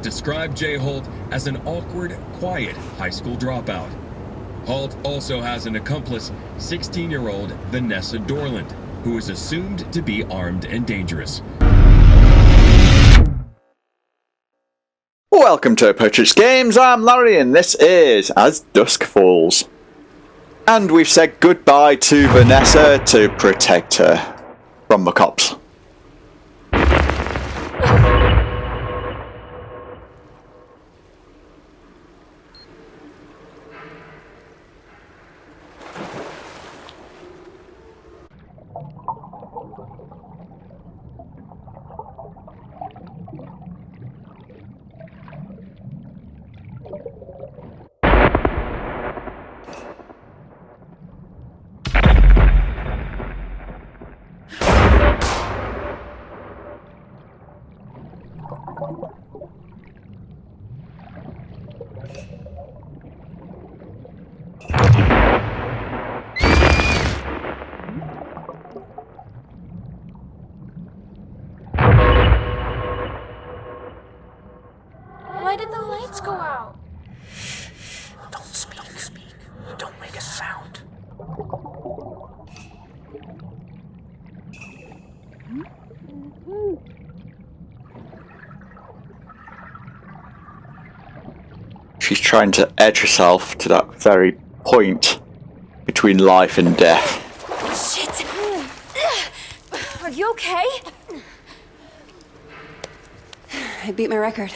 described J. Holt as an awkward, quiet high school dropout. Holt also has an accomplice, 16-year-old Vanessa Dorland, who is assumed to be armed and dangerous. Welcome to Apotrix Games, I'm Larry and this is As Dusk Falls. And we've said goodbye to Vanessa to protect her from the cops. Why did the lights go out? Don't speak. Don't make a sound. She's trying to edge herself to that very point between life and death. Shit! Are you okay? I beat my record.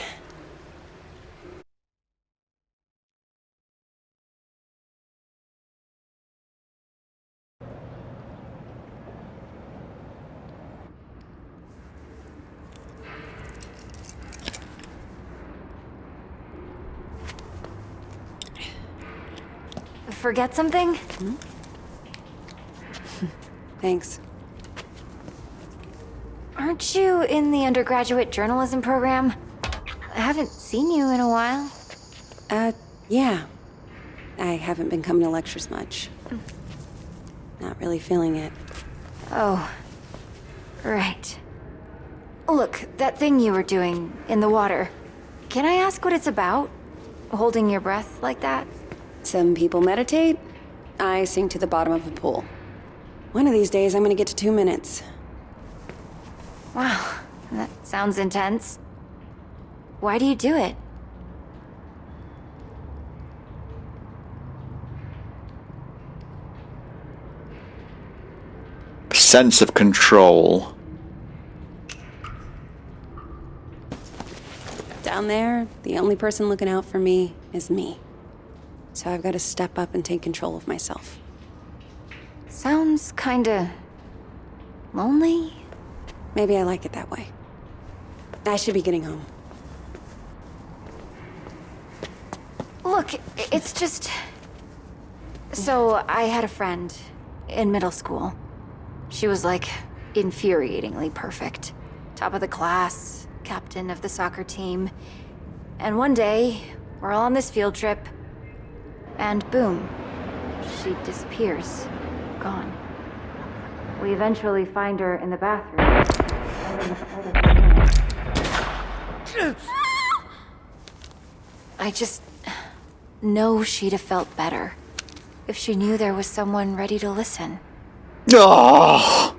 Forget something? Thanks. Aren't you in the undergraduate journalism program? I haven't seen you in a while. Yeah. I haven't been coming to lectures much. Not really feeling it. Oh. Right. Look, that thing you were doing in the water. Can I ask what it's about? Holding your breath like that? Some people meditate. I sink to the bottom of a pool. One of these days, I'm gonna get to 2 minutes. Wow, that sounds intense. Why do you do it? Sense of control. Down there, the only person looking out for me is me. So I've got to step up and take control of myself. Sounds kinda lonely. Maybe I like it that way. I should be getting home. Look, it's just... So, I had a friend in middle school. She was like infuriatingly perfect. Top of the class, captain of the soccer team. And one day, we're all on this field trip, and boom, she disappears. Gone. We eventually find her in the bathroom. I just know she'd have felt better if she knew there was someone ready to listen. Oh.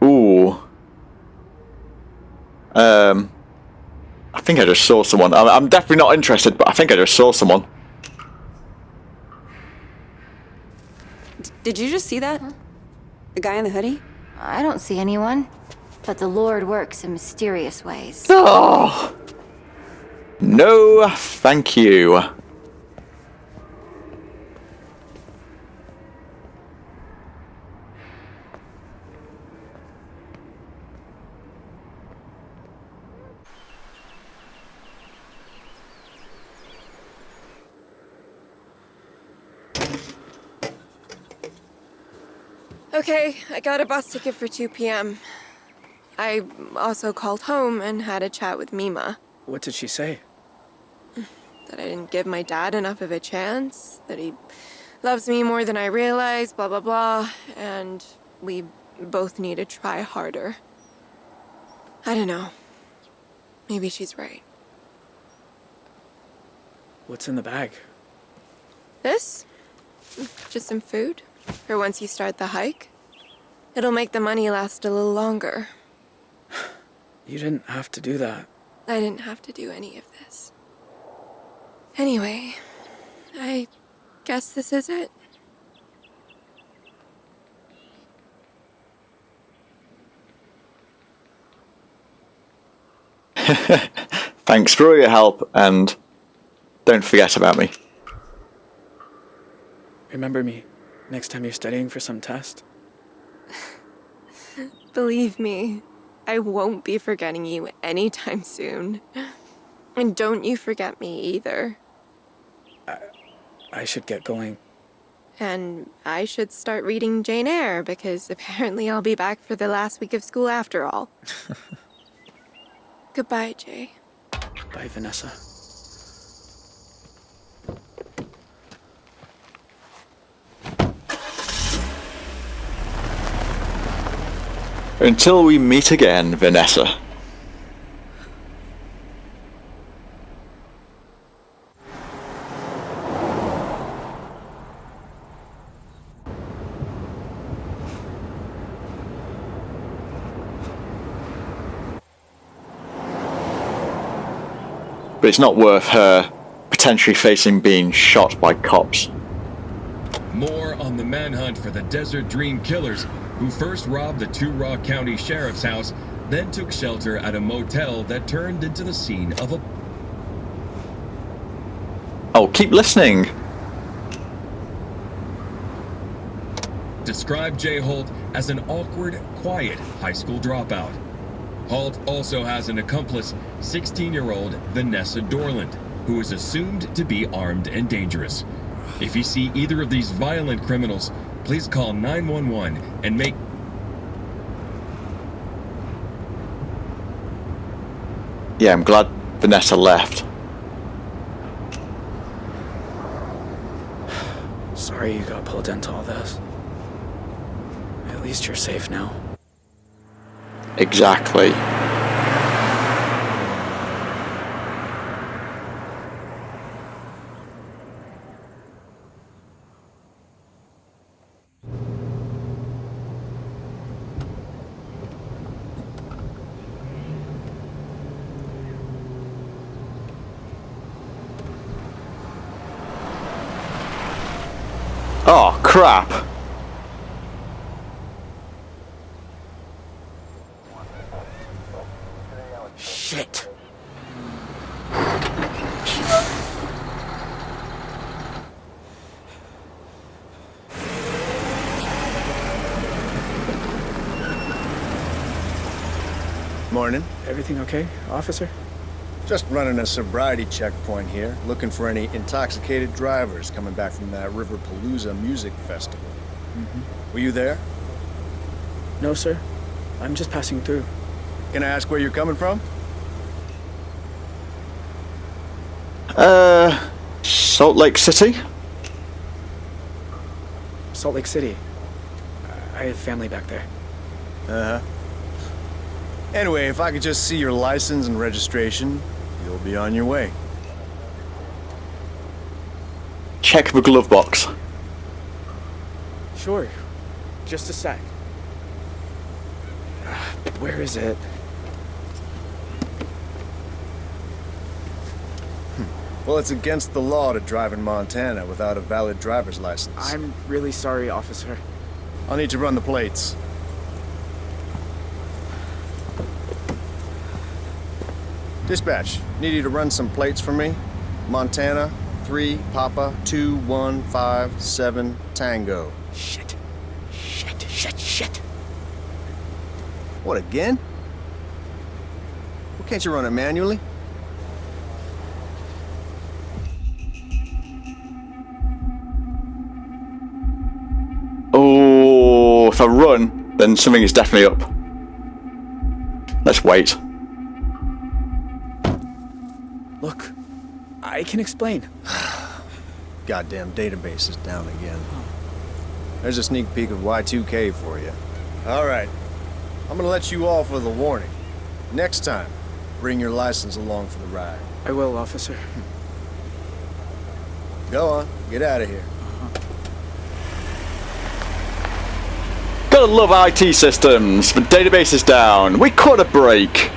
Ooh. I think I just saw someone. I'm definitely not interested, but I think I just saw someone. Did you just see that? Huh? The guy in the hoodie? I don't see anyone, but the Lord works in mysterious ways. Oh. No, thank you. Okay, I got a bus ticket for 2 p.m. I also called home and had a chat with Mima. What did she say? That I didn't give my dad enough of a chance, that he loves me more than I realize, blah, blah, blah, and we both need to try harder. I don't know. Maybe she's right. What's in the bag? This? Just some food for once you start the hike. It'll make the money last a little longer. You didn't have to do that. I didn't have to do any of this. Anyway, I guess this is it. Thanks for all your help, and don't forget about me. Remember me next time you're studying for some test? Believe me, I won't be forgetting you anytime soon. And don't you forget me either. I should get going. And I should start reading Jane Eyre, because apparently I'll be back for the last week of school after all. Goodbye, Jay. Bye, Vanessa. Until we meet again, Vanessa. But it's not worth her potentially facing being shot by cops. More on the manhunt for the Desert Dream killers, who first robbed the Two Rock County Sheriff's house, then took shelter at a motel that turned into the scene of a... Oh, keep listening. Describe Jay Holt as an awkward, quiet high school dropout. Holt also has an accomplice, 16-year-old Vanessa Dorland, who is assumed to be armed and dangerous. If you see either of these violent criminals, please call 911 and make... Yeah, I'm glad Vanessa left. Sorry you got pulled into all this. At least you're safe now. Exactly. Oh, crap. Shit. Morning. Everything okay, officer? Just running a sobriety checkpoint here, looking for any intoxicated drivers coming back from that Riverpalooza music festival. Were you there? No, sir. I'm just passing through. Can I ask where you're coming from? Salt Lake City? Salt Lake City. I have family back there. Uh-huh. Anyway, if I could just see your license and registration, you'll be on your way. Check the glove box. Sure. Just a sec. Where is it? Well, it's against the law to drive in Montana without a valid driver's license. I'm really sorry, officer. I'll need to run the plates. Dispatch, need you to run some plates for me. Montana, 3 Papa 2157 Tango. Shit. Shit. What, again? Well, can't you run it manually? Oh, if I run, then something is definitely up. Let's wait. Look, I can explain. goddamn database is down again. There's a sneak peek of Y2K for you. Alright, I'm gonna let you off with a warning. Next time, bring your license along for the ride. I will, officer. Go on, get out of here. Gotta love IT systems. The database is down. We caught a break.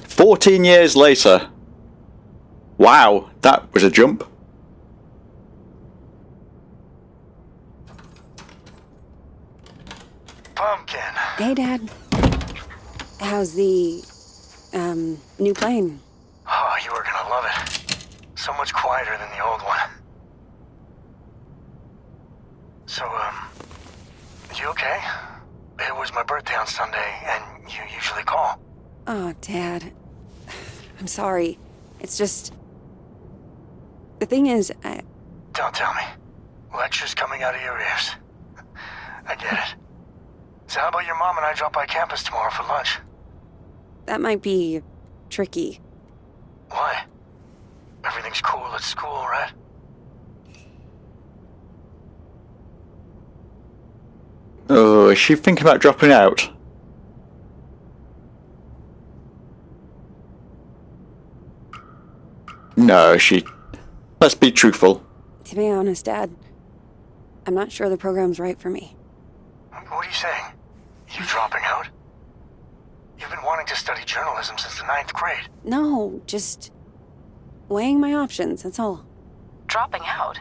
"14 years later." Wow, that was a jump. Pumpkin. Hey, Dad. How's the, new plane? Oh, you are gonna love it. So much quieter than the old one. So, you okay? It was my birthday on Sunday, and you usually call. Oh, Dad. I'm sorry. It's just... The thing is, Don't tell me. Lectures coming out of your ears. I get it. So how about your mom and I drop by campus tomorrow for lunch? that might be tricky. Why? Everything's cool at school, right? Oh, is she thinking about dropping out? No, she... Let's be truthful. To be honest, Dad, I'm not sure the program's right for me. What are you saying? You dropping out? You've been wanting to study journalism since the 9th grade. No, just weighing my options, that's all. Dropping out?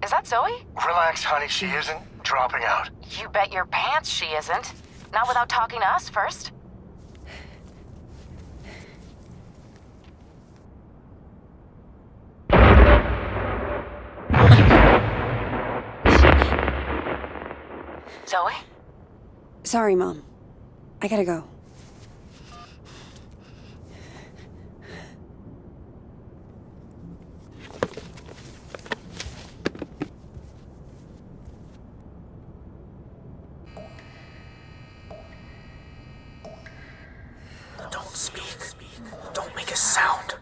Is that Zoe? Relax, honey, she isn't dropping out. You bet your pants she isn't. Not without talking to us first. Zoe? Sorry, Mom. I gotta go. Don't speak. Don't make a sound.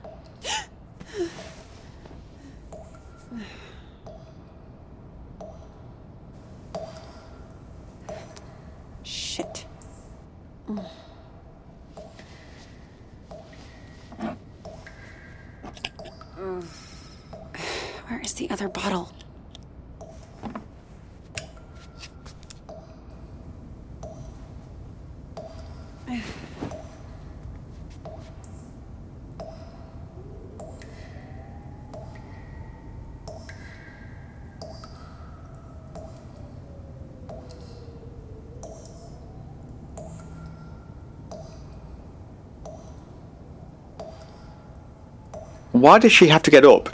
Shit. Where is the other bottle? Why does she have to get up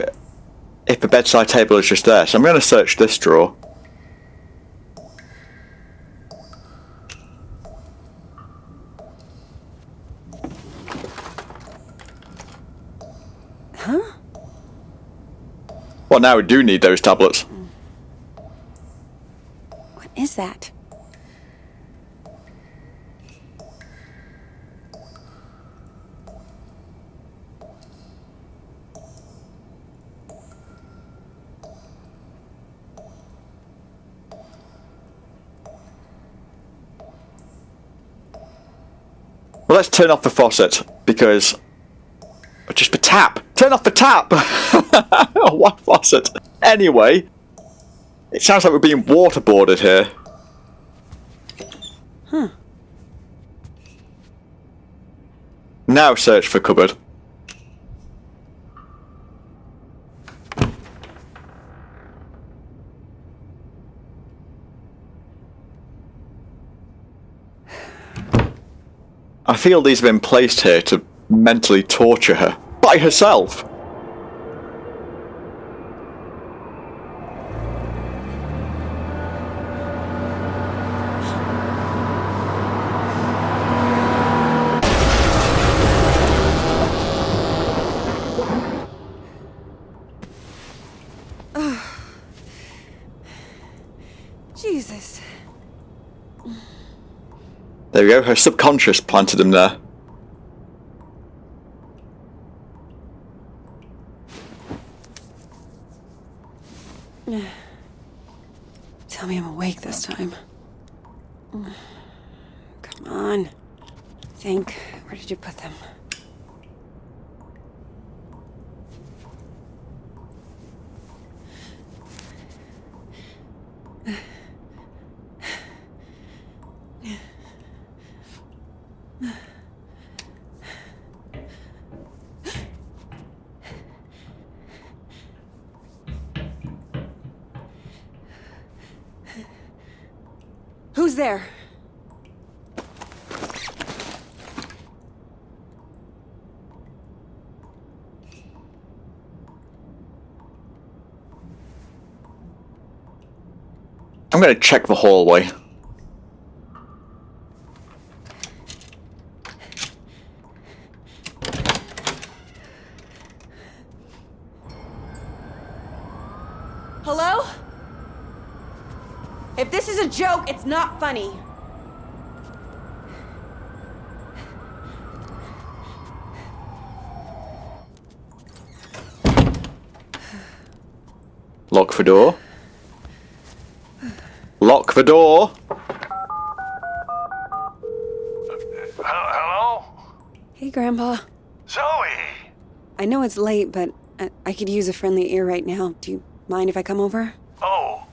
if the bedside table is just there? So I'm going to search this drawer. Huh? Well, now we do need those tablets. What is that? Well, let's turn off the faucet, because... Just the tap! Turn off the tap! What faucet? Anyway, it sounds like we're being waterboarded here. Huh. Now search for cupboard. I feel these have been placed here to mentally torture her. By herself! Jesus. There we go. Her subconscious planted him there. Tell me I'm awake this time. Come on. Think. Where did you put them? Who's there? I'm gonna check the hallway. Hello? If this is a joke, it's not funny. Lock the door. Lock the door. Hello? Hey, Grandpa. Zoe! I know it's late, but I could use a friendly ear right now. Do you mind if I come over? Oh,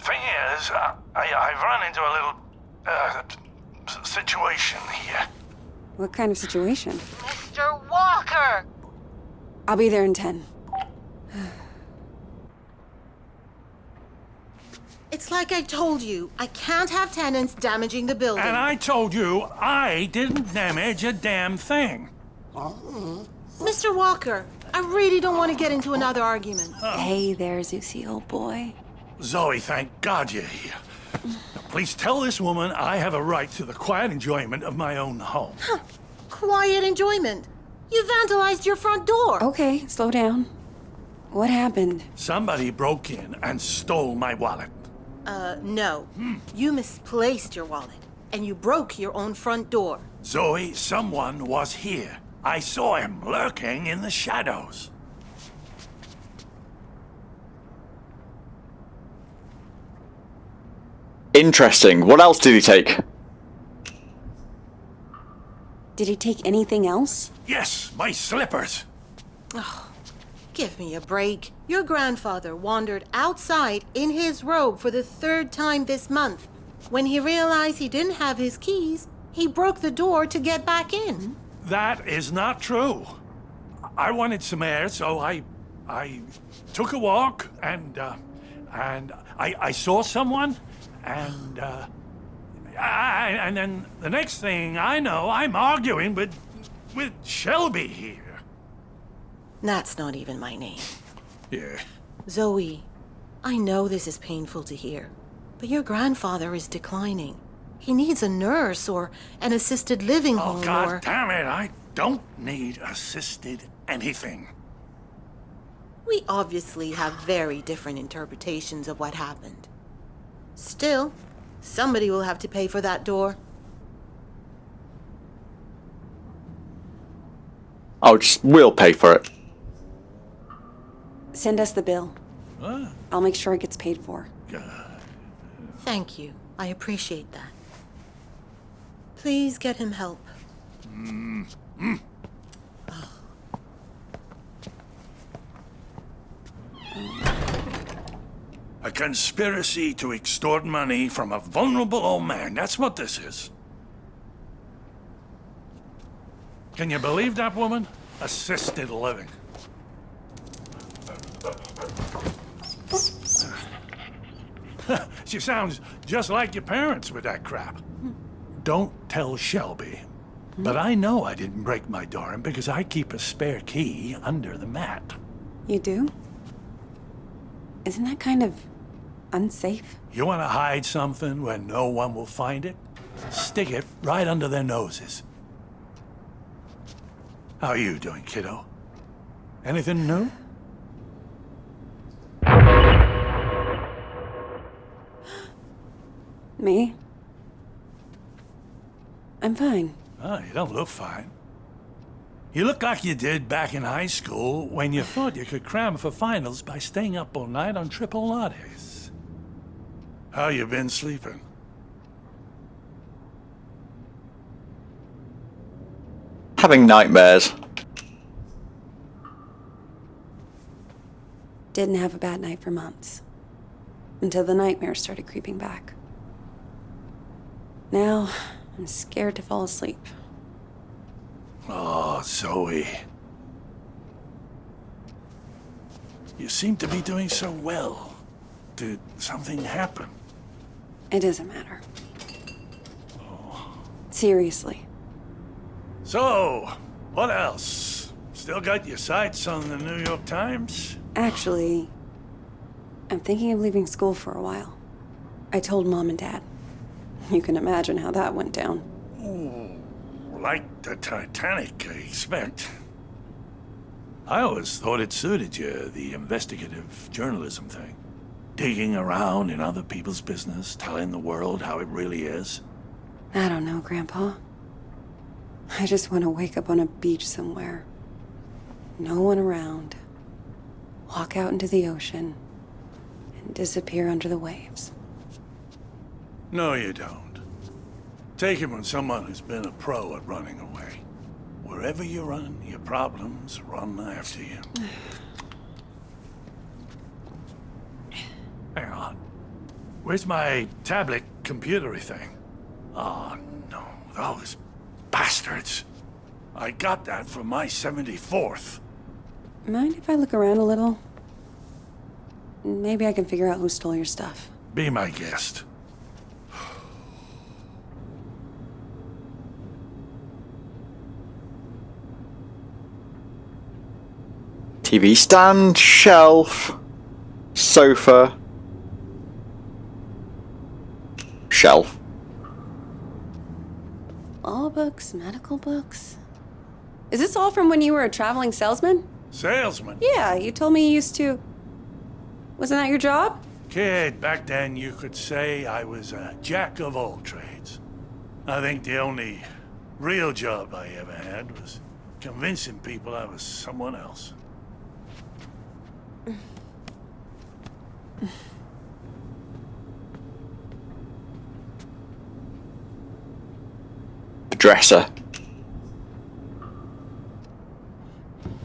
thing is, I've run into a little, situation here. What kind of situation? Mr. Walker! I'll be there in 10. It's like I told you. I can't have tenants damaging the building. And I told you I didn't damage a damn thing. Mr. Walker, I really don't want to get into another argument. Hey there, Zeusy, old boy. Zoe, thank God you're here. Now, please tell this woman I have a right to the quiet enjoyment of my own home. Quiet enjoyment. You vandalized your front door. Okay, slow down. What happened? Somebody broke in and stole my wallet. No. You misplaced your wallet, and you broke your own front door. Zoe, someone was here. I saw him lurking in the shadows. Interesting. What else did he take? Did he take anything else? Yes, my slippers. Give me a break. Your grandfather wandered outside in his robe for the 3rd time this month. When he realized he didn't have his keys, he broke the door to get back in. That is not true. I wanted some air, so I took a walk and I saw someone and then the next thing I know, I'm arguing with Shelby here. That's not even my name. Yeah. Zoe, I know this is painful to hear, but your grandfather is declining. He needs a nurse or an assisted living Oh, home God or... damn it, I don't need assisted anything. We obviously have very different interpretations of what happened. Still, somebody will have to pay for that door. We'll pay for it. Send us the bill. What? I'll make sure it gets paid for. Thank you. I appreciate that. Please get him help. A conspiracy to extort money from a vulnerable old man. That's what this is. Can you believe that woman? Assisted living. She sounds just like your parents with that crap. Don't tell Shelby. But I know I didn't break my door in because I keep a spare key under the mat. You do? Isn't that kind of unsafe? You want to hide something where no one will find it? Stick it right under their noses. How are you doing, kiddo? Anything new? Me? I'm fine. Oh, you don't look fine. You look like you did back in high school when you thought you could cram for finals by staying up all night on triple lattes. How you been sleeping? Having nightmares. Didn't have a bad night for months. Until the nightmares started creeping back. Now, I'm scared to fall asleep. Oh, Zoe. You seem to be doing so well. Did something happen? It doesn't matter. Seriously. So, what else? Still got your sights on the New York Times? Actually, I'm thinking of leaving school for a while. I told Mom and Dad. You can imagine how that went down. Ooh, like the Titanic, I expect. I always thought it suited you, the investigative journalism thing. Digging around in other people's business, telling the world how it really is. I don't know, Grandpa. I just want to wake up on a beach somewhere. No one around. Walk out into the ocean and disappear under the waves. No, you don't. Take it from someone who's been a pro at running away. Wherever you run, your problems run after you. Hang on. Where's my tablet computery thing? Oh, no. Those bastards. I got that for my 74th. Mind if I look around a little? Maybe I can figure out who stole your stuff. Be my guest. TV stand, shelf, sofa, shelf. Law books, medical books. Is this all from when you were a traveling salesman? Salesman? Yeah, you told me you used to. Wasn't that your job? Kid, back then you could say I was a jack of all trades. I think the only real job I ever had was convincing people I was someone else. Dresser.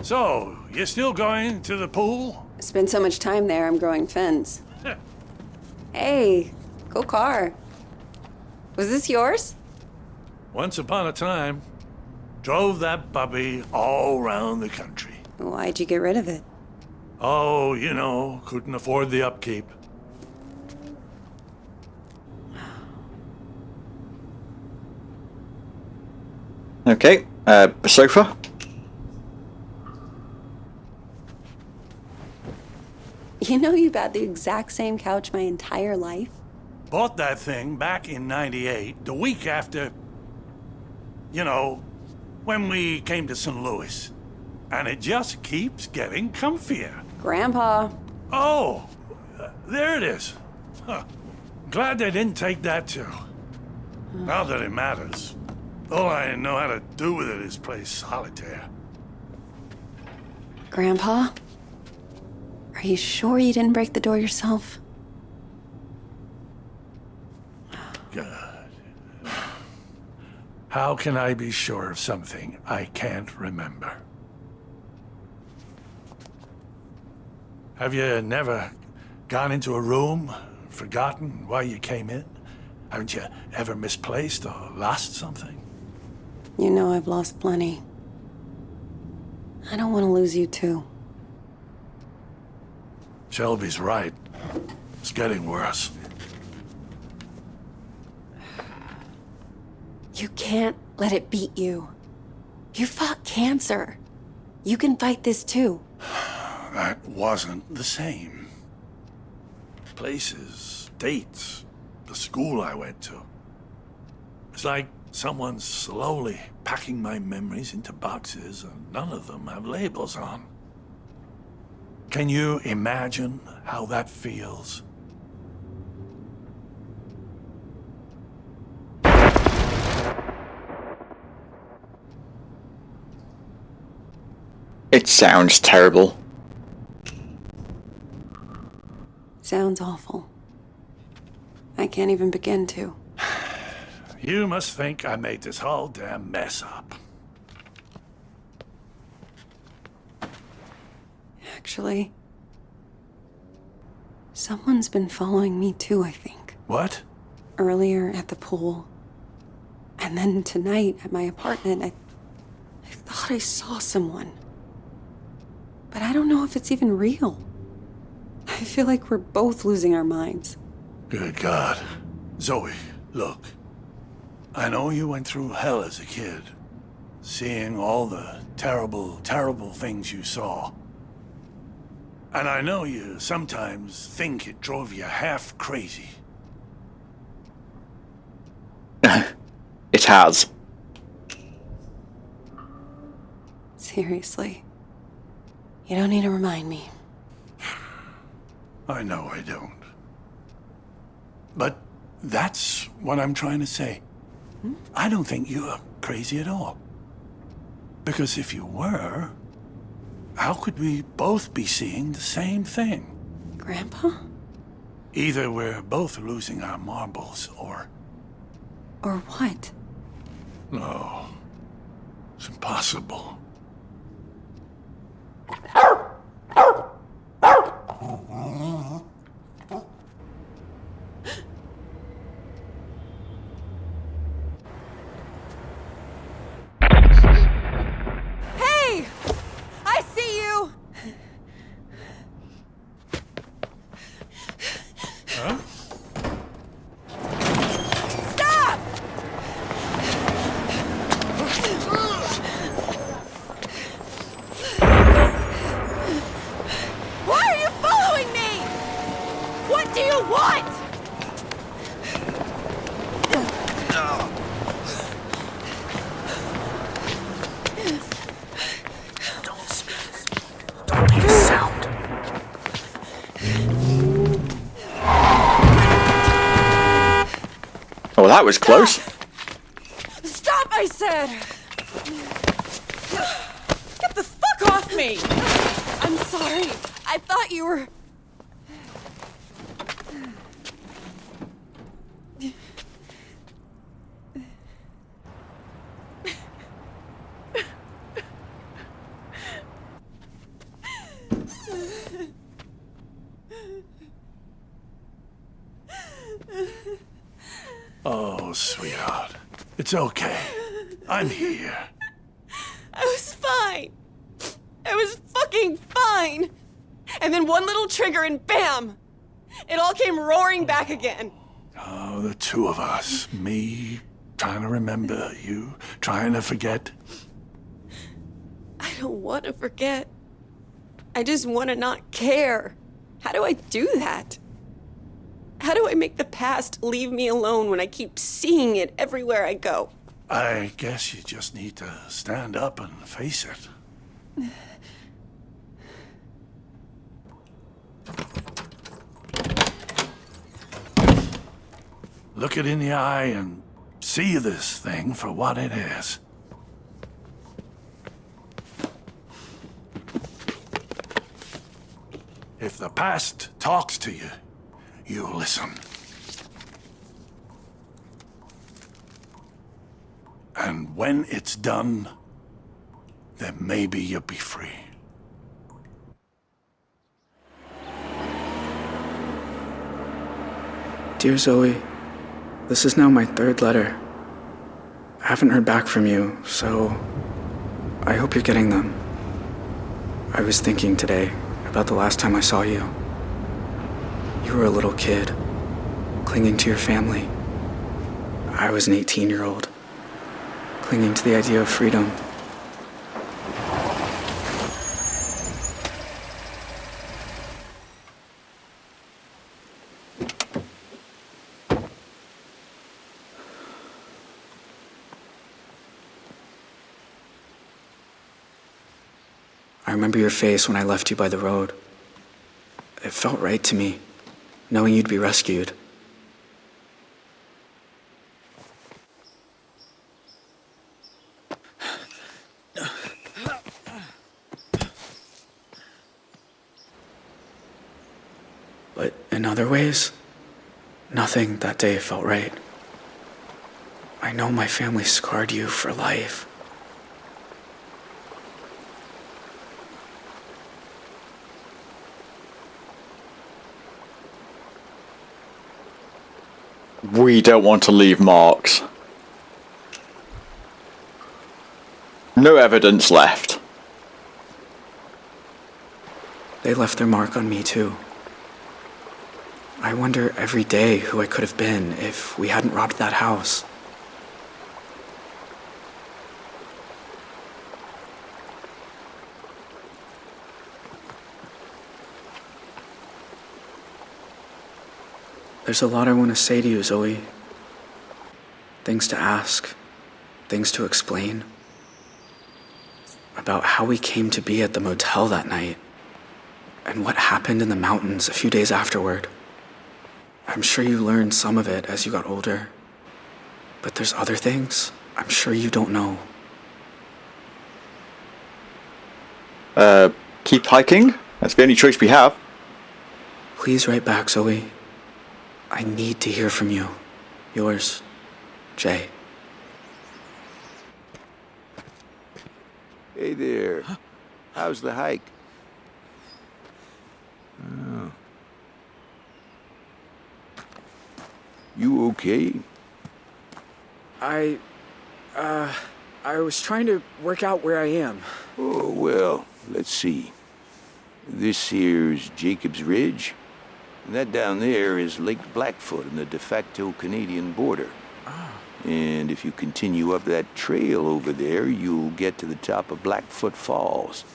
So, you still going to the pool? Spent so much time there, I'm growing fins. Hey, go car. Was this yours? Once upon a time, drove that puppy all around the country. Why'd you get rid of it? Oh, you know, couldn't afford the upkeep. Okay, sofa. You know you've had the exact same couch my entire life? Bought that thing back in '98, the week after, you know, when we came to St. Louis. And it just keeps getting comfier. Grandpa. Oh, there it is. Huh. Glad they didn't take that too. Not that it matters. All I know how to do with it is play solitaire. Grandpa? Are you sure you didn't break the door yourself? Good. How can I be sure of something I can't remember? Have you never gone into a room, forgotten why you came in? Haven't you ever misplaced or lost something? You know I've lost plenty. I don't want to lose you too. Shelby's right. It's getting worse. You can't let it beat you. You fought cancer. You can fight this too. That wasn't the same. Places, dates, the school I went to. It's like someone's slowly packing my memories into boxes and none of them have labels on. Can you imagine how that feels? It sounds terrible. Sounds awful. I can't even begin to. You must think I made this whole damn mess up. Actually, someone's been following me too, I think. What? Earlier at the pool, and then tonight at my apartment, I thought I saw someone. But I don't know if it's even real. I feel like we're both losing our minds. Good God. Zoe, look. I know you went through hell as a kid, seeing all the terrible, terrible things you saw. And I know you sometimes think it drove you half crazy. It has. Seriously. You don't need to remind me. I know I don't. But that's what I'm trying to say. I don't think you're crazy at all. Because if you were, how could we both be seeing the same thing? Grandpa? Either we're both losing our marbles, or... Or what? No. It's impossible. Hey! I see you! Huh? Stop! Why are you following me? What do you want? Don't speak. Don't make a sound. Oh, that was close. Stop, I said! Get the fuck off me! I'm sorry. I thought you were... Oh, sweetheart. It's okay. I'm here. I was fine. I was fucking fine. And then one little trigger and bam! It all came roaring back again. Oh, the two of us. Me trying to remember, you trying to forget. I don't want to forget. I just want to not care. How do I do that? How do I make the past leave me alone when I keep seeing it everywhere I go? I guess you just need to stand up and face it. Look it in the eye and see this thing for what it is. If the past talks to you, you listen. And when it's done, then maybe you'll be free. Dear Zoe, this is now my third letter. I haven't heard back from you, so I hope you're getting them. I was thinking today about the last time I saw you. You were a little kid, clinging to your family. I was an 18-year-old, clinging to the idea of freedom. I remember your face when I left you by the road. It felt right to me, knowing you'd be rescued. But in other ways, nothing that day felt right. I know my family scarred you for life. We don't want to leave marks. No evidence left. They left their mark on me too. I wonder every day who I could have been if we hadn't robbed that house. There's a lot I want to say to you, Zoe. Things to ask, things to explain. About how we came to be at the motel that night, and what happened in the mountains a few days afterward. I'm sure you learned some of it as you got older, but there's other things I'm sure you don't know. Keep hiking? That's the only choice we have. Please write back, Zoe. I need to hear from you. Yours, Jay. Hey there. How's the hike? Oh. You okay? I was trying to work out where I am. Oh, well, let's see. This here's Jacob's Ridge. And that down there is Lake Blackfoot and the de facto Canadian border. And if you continue up that trail over there, you'll get to the top of Blackfoot Falls.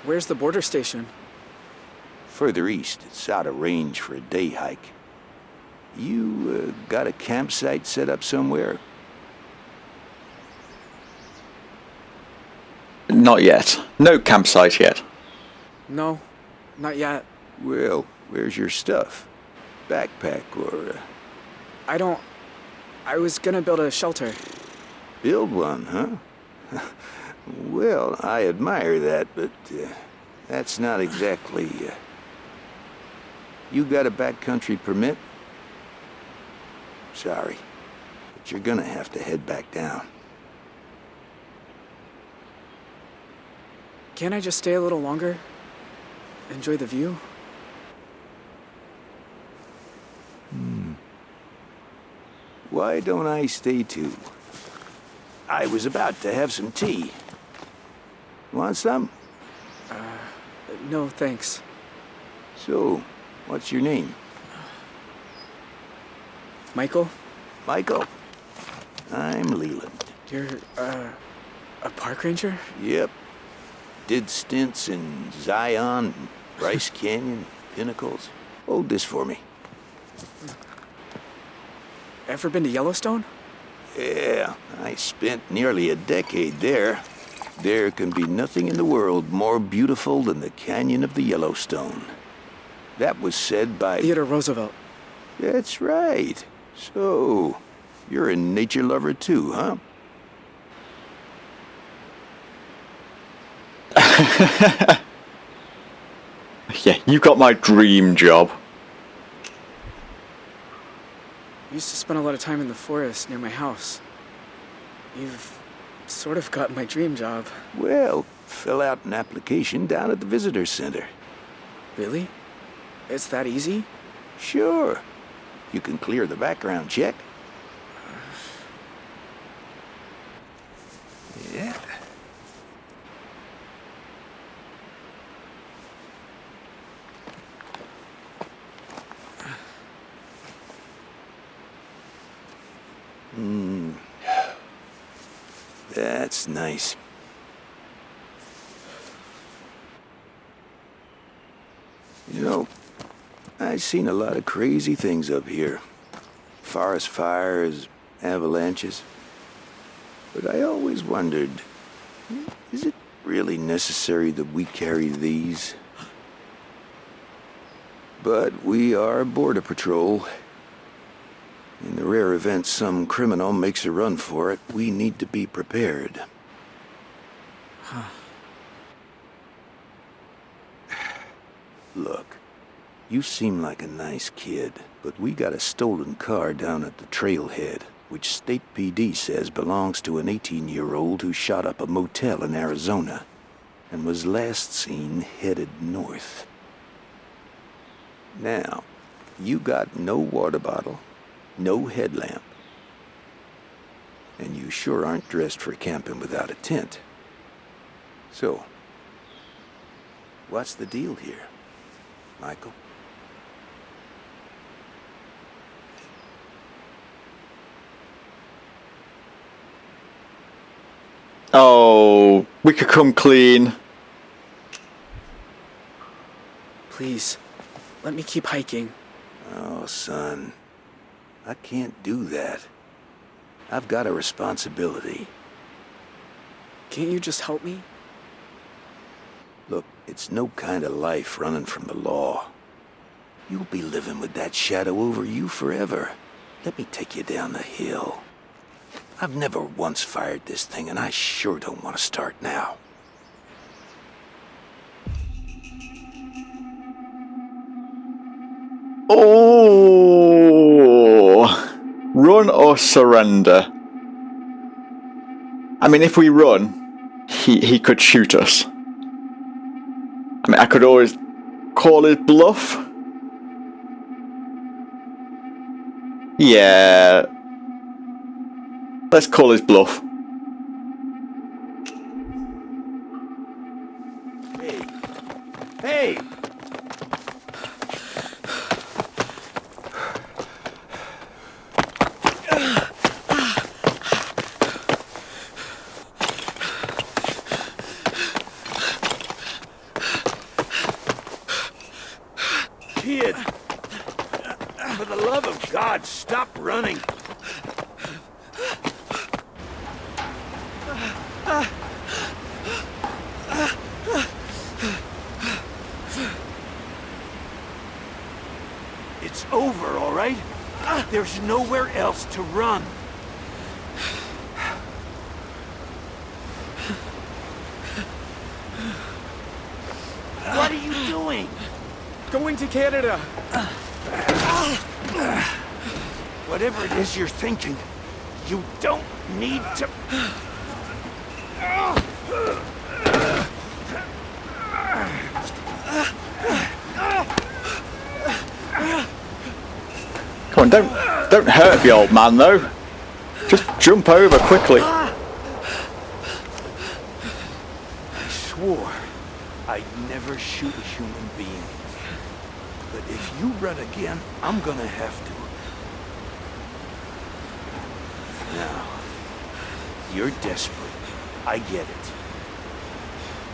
Where's the border station? Further east, it's out of range for a day hike. You got a campsite set up somewhere? Not yet. No campsite yet. No, not yet. Well, where's your stuff? Backpack or... I was gonna build a shelter. Build one, huh? Well, I admire that, but that's not exactly... You got a backcountry permit? Sorry, but you're gonna have to head back down. Can't I just stay a little longer? Enjoy the view? Why don't I stay too? I was about to have some tea. Want some? No, thanks. So, what's your name? Michael? Michael. I'm Leland. You're, a park ranger? Yep. Did stints in Zion, Bryce Canyon, Pinnacles. Hold this for me. Ever been to Yellowstone? Yeah, I spent nearly a decade there. There can be nothing in the world more beautiful than the Canyon of the Yellowstone. That was said by... Theodore Roosevelt. That's right. So, you're a nature lover too, huh? Yeah, you got my dream job. I used to spend a lot of time in the forest near my house. You've sort of got my dream job. Well, fill out an application down at the visitor center. Really? It's that easy? Sure. You can clear the background check. Yeah. That's nice. You know, I've seen a lot of crazy things up here. Forest fires, avalanches. But I always wondered, is it really necessary that we carry these? But we are Border Patrol. In the rare event some criminal makes a run for it, we need to be prepared. Huh. Look, you seem like a nice kid, but we got a stolen car down at the trailhead, which State PD says belongs to an 18-year-old who shot up a motel in Arizona and was last seen headed north. Now, you got no water bottle, no headlamp, and you sure aren't dressed for camping without a tent. So, what's the deal here, Michael? Oh, we could come clean. Please, let me keep hiking. Oh, son, I can't do that. I've got a responsibility. Can't you just help me? Look, it's no kind of life running from the law. You'll be living with that shadow over you forever. Let me take you down the hill. I've never once fired this thing, and I sure don't want to start now. Oh, run or surrender. I mean, if we run, he could shoot us. I mean, I could always call his bluff. Yeah. Let's call his bluff. Hey! Kid! For the love of God, stop running! It's over, all right? There's nowhere else to run. What are you doing? Going to Canada. Whatever it is you're thinking, you don't need to... Come on, don't hurt the old man though. Just jump over quickly. I swore I'd never shoot a human being. But if you run again, I'm gonna have to. Now, you're desperate. I get it.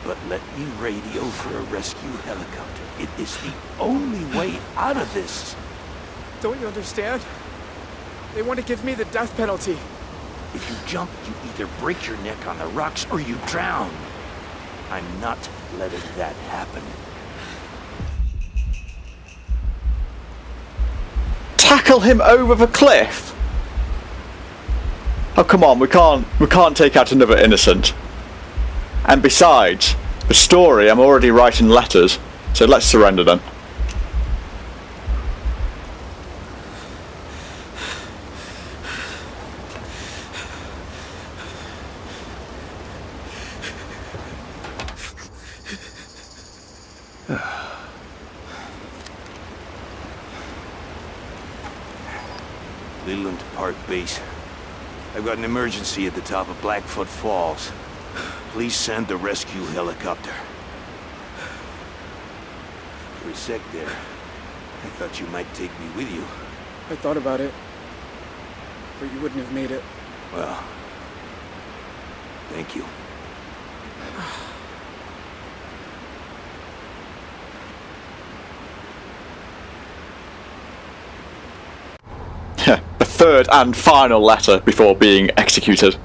But let me radio for a rescue helicopter. It is the only way out of this. Don't you understand? They want to give me the death penalty. If you jump, you either break your neck on the rocks or you drown. I'm not letting that happen. Tackle him over the cliff. Oh come on, we can't take out another innocent. And besides, the story, I'm already writing letters, so let's surrender then. Leland Park Base. I've got an emergency at the top of Blackfoot Falls. Please send the rescue helicopter. For a sec there, I thought you might take me with you. I thought about it, but you wouldn't have made it. Well, thank you. The third and final letter before being executed.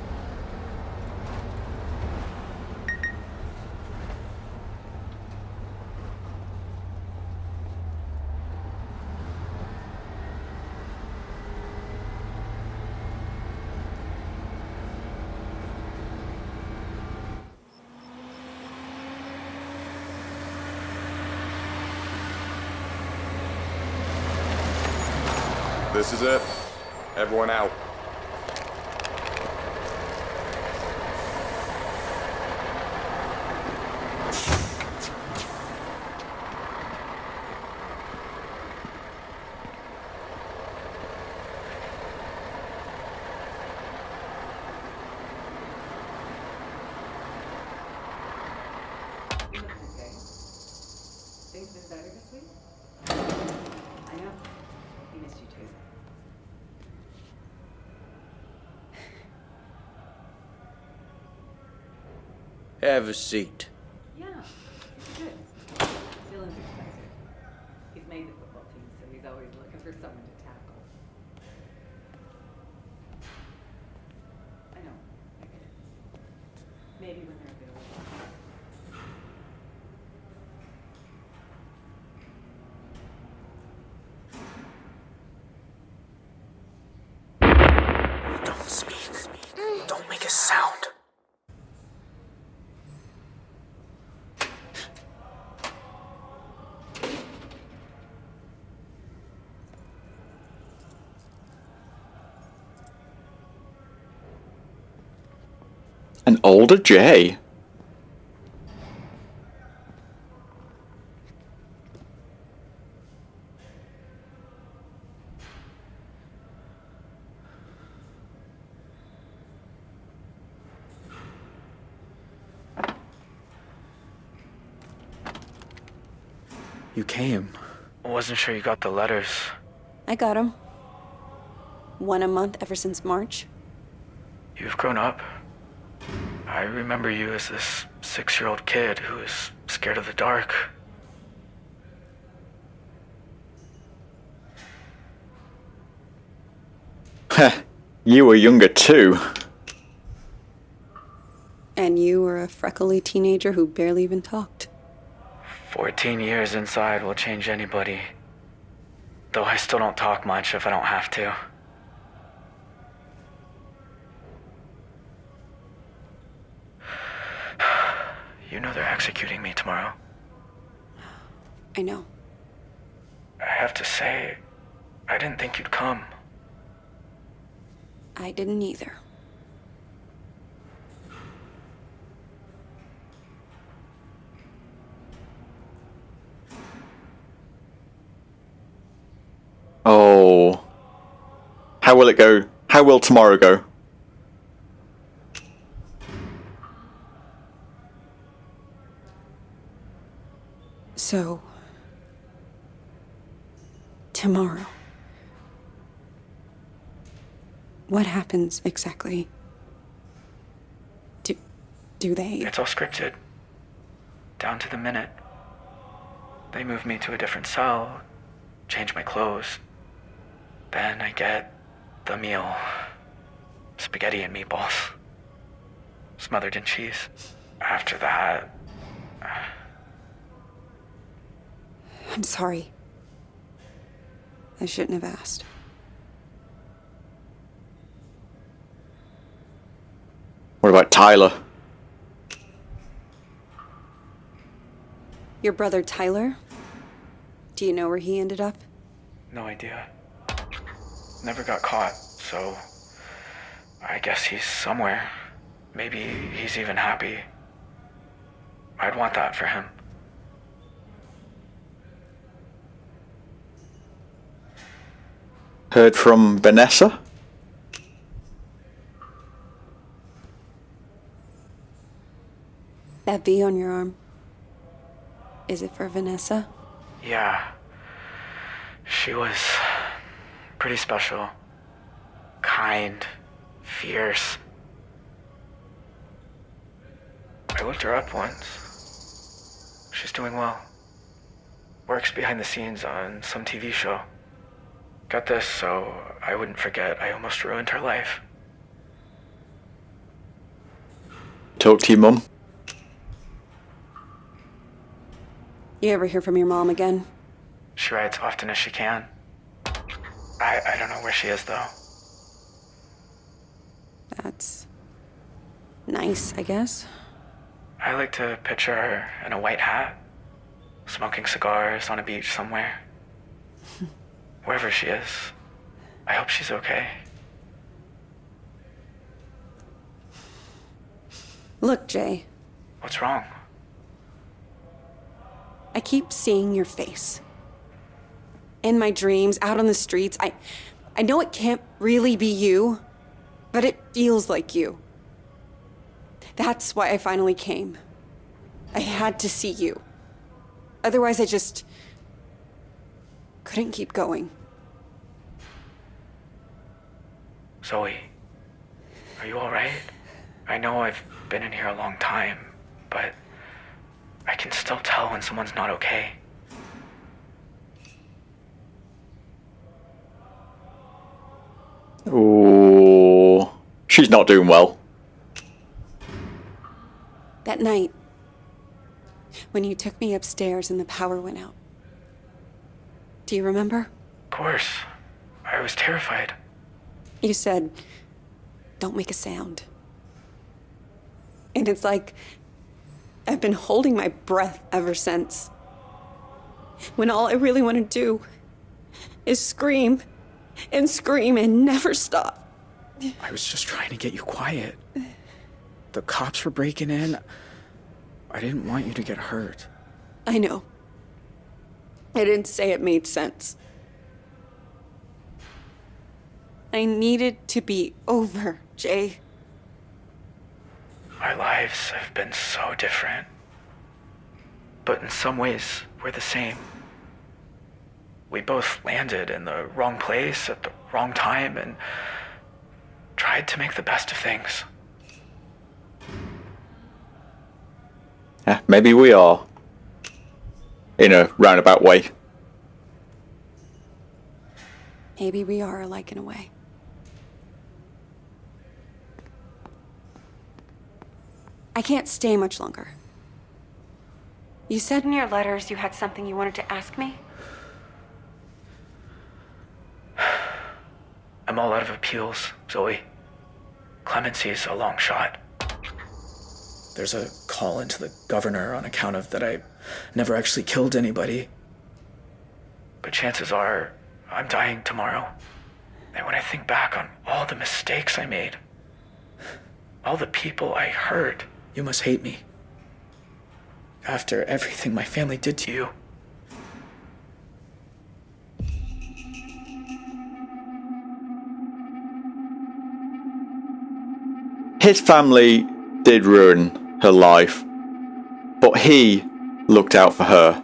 This is it. Everyone out. Have a seat. Yeah, it's good. Dylan's excited. He's made the football team, so he's always looking for someone to tackle. I know, I get it. Maybe when they're available. Don't speak. Don't make a sound. An older Jay. You came. Wasn't sure you got the letters. I got him. One a month ever since March. You've grown up. I remember you as this 6-year-old kid who was scared of the dark. Heh, you were younger too. And you were a freckly teenager who barely even talked. 14 years inside will change anybody. Though I still don't talk much if I don't have to. You know they're executing me tomorrow. I know. I have to say, I didn't think you'd come. I didn't either. Oh. How will it go? How will tomorrow go? So, tomorrow, what happens exactly? Do they... It's all scripted. Down to the minute. They move me to a different cell, change my clothes. Then I get the meal. Spaghetti and meatballs. Smothered in cheese. After that... I'm sorry. I shouldn't have asked. What about Tyler? Your brother Tyler? Do you know where he ended up? No idea. Never got caught, so... I guess he's somewhere. Maybe he's even happy. I'd want that for him. Heard from Vanessa? That V on your arm. Is it for Vanessa? Yeah. She was pretty special. Kind. Fierce. I looked her up once. She's doing well. Works behind the scenes on some TV show. Got this so I wouldn't forget I almost ruined her life. Talk to your mum. You ever hear from your mom again? She writes often as she can. I don't know where she is, though. That's nice, I guess. I like to picture her in a white hat, smoking cigars on a beach somewhere. Wherever she is, I hope she's okay. Look, Jay. What's wrong? I keep seeing your face. In my dreams, out on the streets. I know it can't really be you, but it feels like you. That's why I finally came. I had to see you. Otherwise, I just couldn't keep going. Zoe, are you alright? I know I've been in here a long time, but I can still tell when someone's not okay. Ooh, she's not doing well. That night, when you took me upstairs and the power went out. Do you remember? Of course. I was terrified. You said, "Don't make a sound." And it's like I've been holding my breath ever since. When all I really want to do is scream and scream and never stop. I was just trying to get you quiet. The cops were breaking in. I didn't want you to get hurt. I know. I didn't say it made sense. I needed to be over, Jay. Our lives have been so different. But in some ways, we're the same. We both landed in the wrong place at the wrong time and tried to make the best of things. Yeah, maybe we are. In a roundabout way. Maybe we are alike in a way. I can't stay much longer. You said in your letters you had something you wanted to ask me? I'm all out of appeals, Zoe. Clemency's a long shot. There's a call into the governor on account of that I never actually killed anybody. But chances are, I'm dying tomorrow. And when I think back on all the mistakes I made, all the people I hurt, you must hate me. After everything my family did to you. His family did ruin her life, but he looked out for her.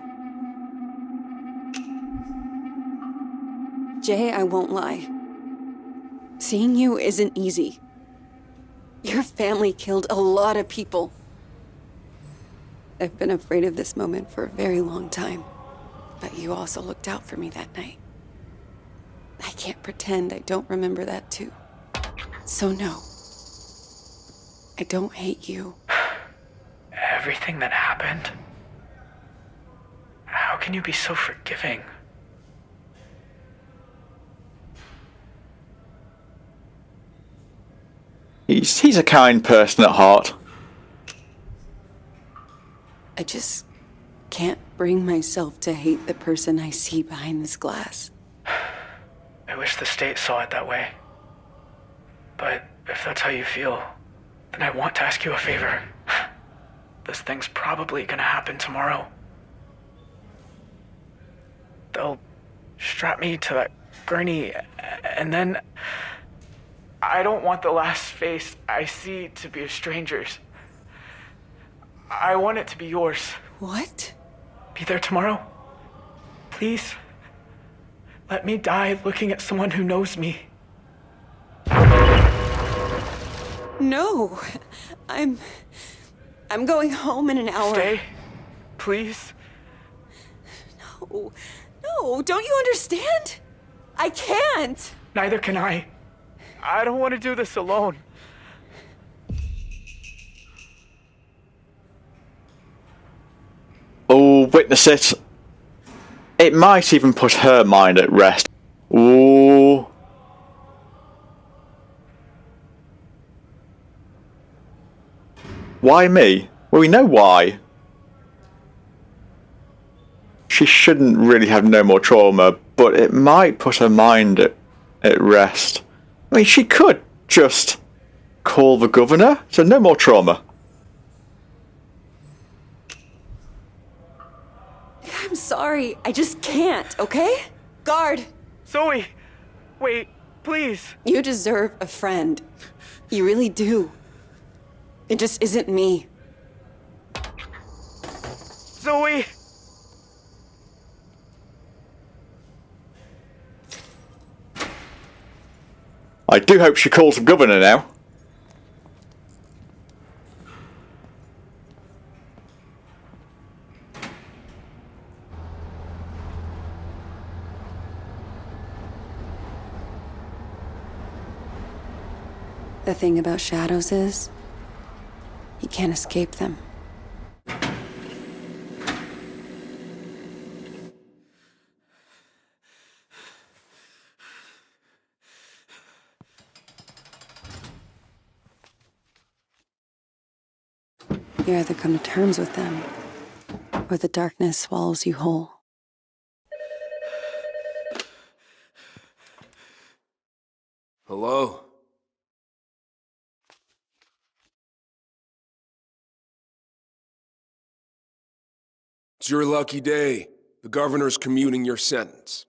Jay, I won't lie. Seeing you isn't easy. Your family killed a lot of people. I've been afraid of this moment for a very long time, but you also looked out for me that night. I can't pretend I don't remember that too. So no, I don't hate you. Everything that happened? How can you be so forgiving? He's a kind person at heart. I just can't bring myself to hate the person I see behind this glass. I wish the state saw it that way. But if that's how you feel, then I want to ask you a favor. This thing's probably gonna happen tomorrow. They'll strap me to that gurney, and then I don't want the last face I see to be a stranger's. I want it to be yours. What? Be there tomorrow? Please? Let me die looking at someone who knows me. No, I'm going home in an hour. Stay, please. No, don't you understand? I can't. Neither can I. I don't want to do this alone. Oh, witness it. It might even put her mind at rest. Ooh. Why me? Well, we know why. She shouldn't really have no more trauma, but it might put her mind at at rest. I mean, she could just call the governor, so no more trauma. I'm sorry. I just can't, okay? Guard! Zoe! Wait, please. You deserve a friend. You really do. It just isn't me. Zoe! I do hope she calls the governor now. The thing about shadows is, you can't escape them. You either come to terms with them, or the darkness swallows you whole. Hello? It's your lucky day. The governor's commuting your sentence.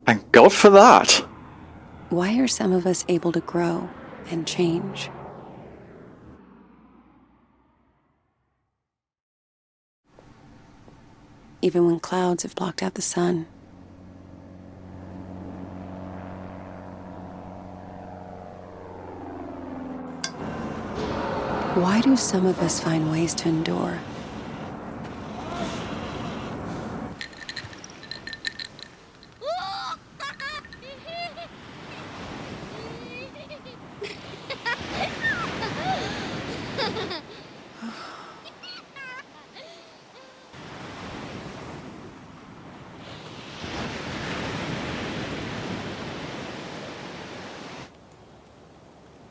Thank God for that. Why are some of us able to grow and change? Even when clouds have blocked out the sun. Why do some of us find ways to endure?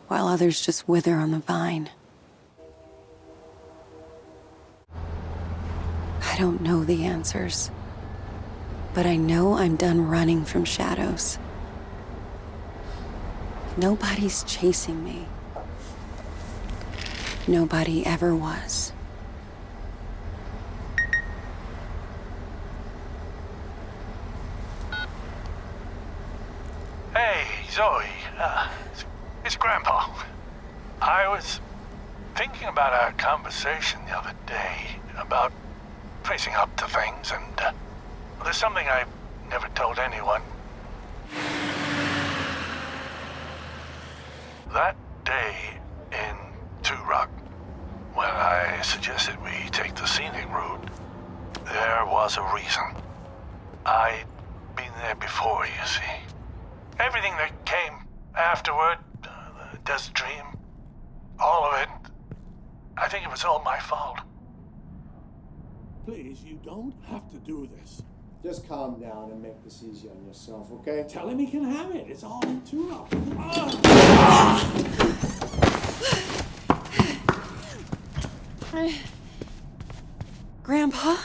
While others just wither on the vine. I don't know the answers, but I know I'm done running from shadows. Nobody's chasing me. Nobody ever was. Hey, Zoe. It's Grandpa. I was thinking about our conversation the other day about facing up to things, and there's something I never told anyone. That day in Two Rock, when I suggested we take the scenic route, there was a reason. I'd been there before, you see. Everything that came afterward, the desert dream, all of it, I think it was all my fault. Please, you don't have to do this. Just calm down and make this easy on yourself, okay? Tell him he can have it. It's all in two up. Grandpa?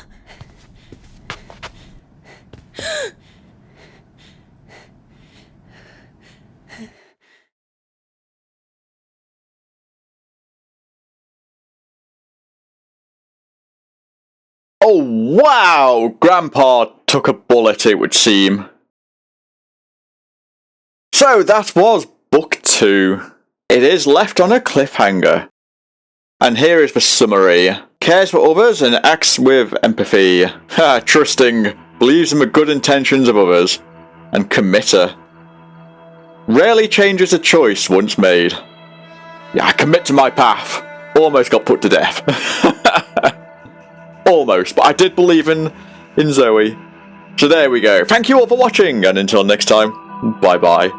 Oh wow! Grandpa took a bullet, it would seem. So that was Book 2. It is left on a cliffhanger. And here is the summary. Cares for others and acts with empathy. Trusting, believes in the good intentions of others, and committer. Rarely changes a choice once made. Yeah, I commit to my path. Almost got put to death. Almost, but I did believe in Zoe. So there we go. Thank you all for watching, and until next time, bye bye.